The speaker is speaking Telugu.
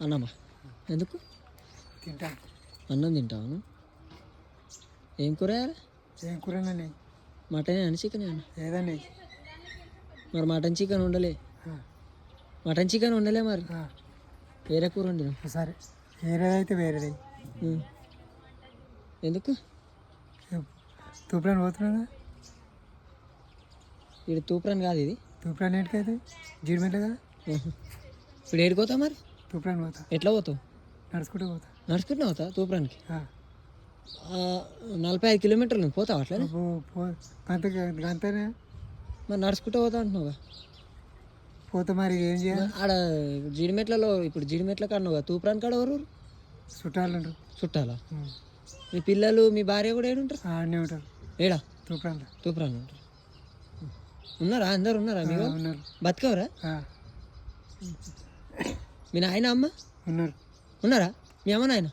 అన్నమా ఎందుకు తింటాను. అన్నం తింటావు? ఏం కూర? ఏం కూరనండి? మటన్ అని చికెన్ అని? ఏదండి? మరి మటన్ చికెన్ ఉండలే? మటన్ చికెన్ ఉండలే మరి వేరే కూర వండినా. సరే వేరేదైతే వేరేది. ఎందుకు తూప్రాన్ పోతున్నా? ఇది తూప్రాన్ కాదు, ఇది తూప్రాన్ ఏంటికైతే జీడిమెట్ల కదా. ఇప్పుడు ఏడుకోతా మరి? తూప్రాన్ పోతా. ఎట్లా పోతావు? నడుచుకుంటూ పోతా. నడుచుకుంటూ పోతా తూప్రాన్కి? 45 కిలోమీటర్లు పోతావు అట్లా? అంతేనే మరి నడుచుకుంటూ పోతా అంటున్నావుగా. పోతా మరి ఏం చేయాలి? ఆడ జీడిమెట్లలో ఇప్పుడు జీడిమెట్ల కాడున్నావుగా, తూప్రాన్ కాడ ఎవరు? చుట్టాలు. చుట్టాలా? మీ పిల్లలు మీ భార్య కూడా ఏడుంటారు? ఆడనే ఉంటారు. ఏడా? తూప్రాన్. తూప్రాన్ ఉంటారు. ఉన్నారా? అందరు ఉన్నారా? మీకు ఉన్నారు. బతికవరా? మీ నాయన అమ్మ ఉన్నారు. ఉన్నారా? మీ అమ్మ నాయన?